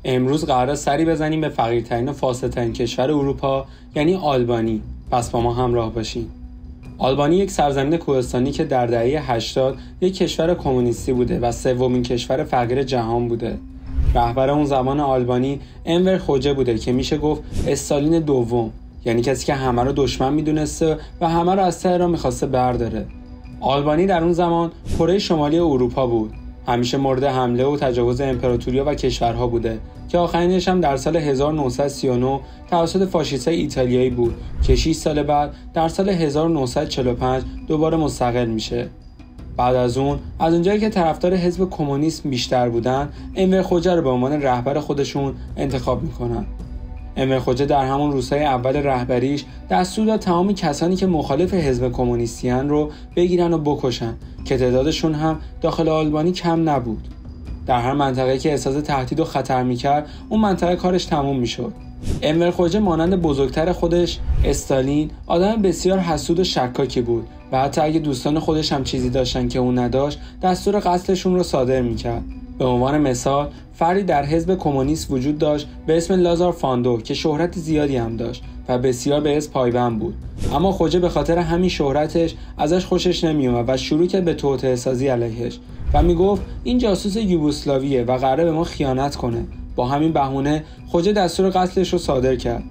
امروز قراره سری بزنیم به فقیرترین و فاسدترین کشور اروپا، یعنی آلبانی. پس با ما همراه باشین. آلبانی یک سرزمین کوهستانی که در دهه 80 یک کشور کمونیستی بوده و سومین کشور فقیر جهان بوده. رهبر اون زمان آلبانی انور خوجه بوده که میشه گفت استالین دوم، یعنی کسی که همه رو دشمن میدونسته و همه رو از ته راه میخواسته برداره. آلبانی در اون زمان کره شمالی اروپا بود. همیشه مورد حمله و تجاوز امپراتوری‌ها و کشورها بوده که آخرینش هم در سال 1939 توسط فاشیستای ایتالیایی بود که 6 سال بعد در سال 1945 دوباره مستقل میشه. بعد از اونجایی که طرفدار حزب کمونیسم بیشتر بودن، انور خوجه رو به عنوان رهبر خودشون انتخاب میکنن. انور خوجه در همون روزهای اول رهبریش دستور داد تمام کسانی که مخالف حزب کمونیستیان رو بگیرن و بکشن که تعدادشون هم داخل آلبانی کم نبود. در هر منطقه‌ای که احساس تهدید و خطر میکرد، اون منطقه کارش تموم میشد. انور خوجه مانند بزرگتر خودش استالین آدم بسیار حسود و شکاکی بود و حتی اگه دوستان خودش هم چیزی داشتن که اون نداشت، دستور قتلشون رو صادر میکرد. به عنوان مثال، فردی در حزب کمونیست وجود داشت به اسم لازار فاندو که شهرت زیادی هم داشت و بسیار به حزب پایبند بود. اما خوجه به خاطر همین شهرتش ازش خوشش نمیومد و شروع کرد به توطئه‌سازی علیهش و میگفت این جاسوس یوگسلاویه و قراره به ما خیانت کنه. با همین بهونه خوجه دستور قتلش رو صادر کرد.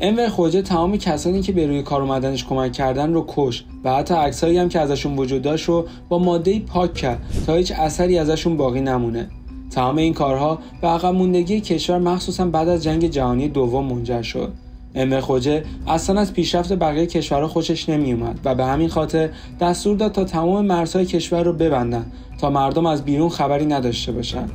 انور خوجه تمام کسانی که به روی کار اومدنش کمک کردن رو کشت و حتی عکسایی هم که ازشون وجود داشت رو با ماده‌ای پاک کرد تا هیچ اثری ازشون باقی نمونه. تمام این کارها به عقب موندگی کشور مخصوصا بعد از جنگ جهانی دوم منجر شد. انور خوجه اصلا از پیشرفت بقیه کشورها خوشش نمیومد و به همین خاطر دستور داد تا تمام مرزهای کشور رو ببندن تا مردم از بیرون خبری نداشته باشن.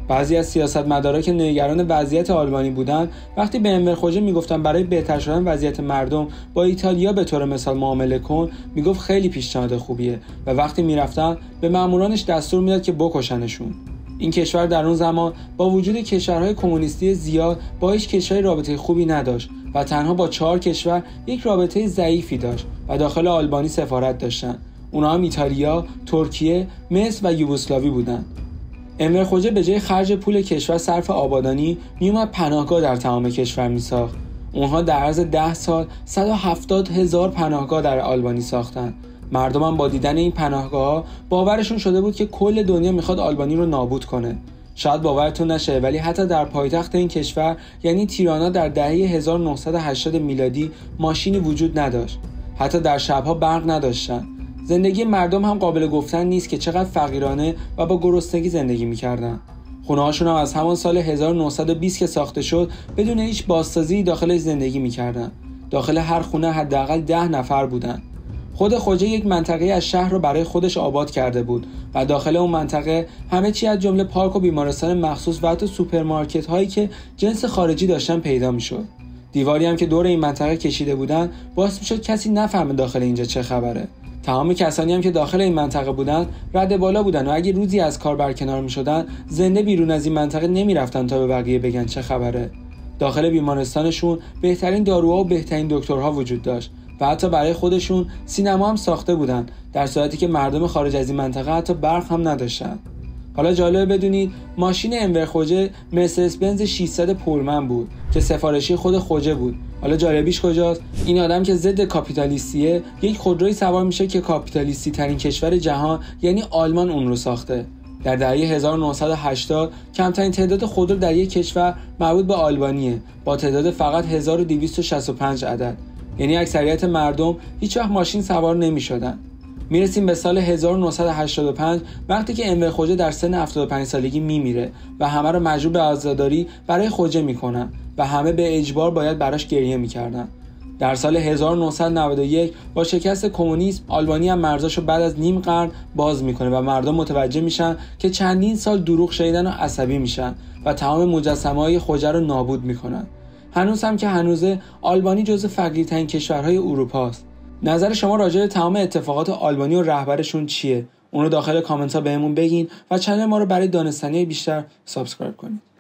بعضی از سیاستمدارا که نگران وضعیت آلبانی بودن، وقتی به انور خوجه میگفتن برای بهتر شدن وضعیت مردم با ایتالیا به طور مثال معامله کن، میگفت خیلی پیشنهاد خوبیه و وقتی میرفتن به مامورانش دستور میداد که بکشنشون. این کشور در اون زمان با وجود کشورهای کمونیستی زیاد با هیچ کشوری رابطه خوبی نداشت و تنها با 4 کشور یک رابطه ضعیفی داشت و داخل آلبانی سفارت داشتن. اونها هم ایتالیا، ترکیه، مصر و یوگسلاوی بودن. انور خوجه به جای خرج پول کشور صرف آبادانی میومد پناهگاه در تمام کشور میساخت. اونها در عرض 10 سال 170,000 پناهگاه در آلبانی ساختن. مردم هم با دیدن این پناهگاه‌ها باورشون شده بود که کل دنیا میخواد آلبانی رو نابود کنه. شاید باورتون نشه ولی حتی در پایتخت این کشور یعنی تیرانا در دهه 1980 میلادی ماشینی وجود نداشت. حتی در شب‌ها برق نداشتن. زندگی مردم هم قابل گفتن نیست که چقدر فقیرانه و با گرسنگی زندگی میکردن. خونه‌هاشون هم از همان سال 1920 که ساخته شد بدون هیچ بازسازی داخلش زندگی میکردن. داخل هر خونه حداقل 10 نفر بودن. خود خوجه یک منطقه از شهر رو برای خودش آباد کرده بود و داخل اون منطقه همه چی از جمله پارک و بیمارستان مخصوص و حتی سوپرمارکت هایی که جنس خارجی داشتن پیدا میشد. دیواری هم که دور این منطقه کشیده بودن باعث میشد کسی نفهمه داخل اینجا چه خبره. تمام کسانی هم که داخل این منطقه بودن رد بالا بودن و اگه روزی از کار برکنار میشدن زنده بیرون از این منطقه نمیرفتن تا به بقیه بگن چه خبره. داخل بیمارستانشون بهترین داروها و بهترین دکترها وجود داشت و حتی برای خودشون سینما هم ساخته بودن، در صورتی که مردم خارج از این منطقه حتی برق هم نداشتن. حالا جالبه بدونید ماشین انور خوجه مرسدس بنز 600 پولمن بود که سفارشی خود خوجه بود. حالا جالبیش کجاست؟ این آدم که ضد کاپیتالیستیه یک خودروی سوار میشه که کاپیتالیستی ترین کشور جهان یعنی آلمان اون رو ساخته. در دهه 1980 کمترین تعداد خودرو در یک کشور مربوط به آلبانیه با تعداد فقط 1265 عدد. یعنی اکثریت مردم هیچ وقت ماشین سوار نمی‌شدن. میرسیم به سال 1985 وقتی که انور خوجه در سن 75 سالگی میمیره و همه رو مجبور به عزاداری برای خوجه میکنن و همه به اجبار باید براش گریه میکردن. در سال 1991 با شکست کمونیسم آلبانی هم مرزاشو بعد از نیم قرن باز میکنه و مردم متوجه میشن که چندین سال دروغ شنیدن و عصبی میشن و تمام مجسمه‌های خوجه رو نابود میکنن. هنوز هم که هنوزه آلبانی جزو فقیرترین کشورهای اروپا است. نظر شما راجع به تمام اتفاقات آلبانی و رهبرشون چیه؟ اون رو داخل کامنت ها بهمون بگین و چنل ما رو برای دانستنی بیشتر سابسکرایب کنید.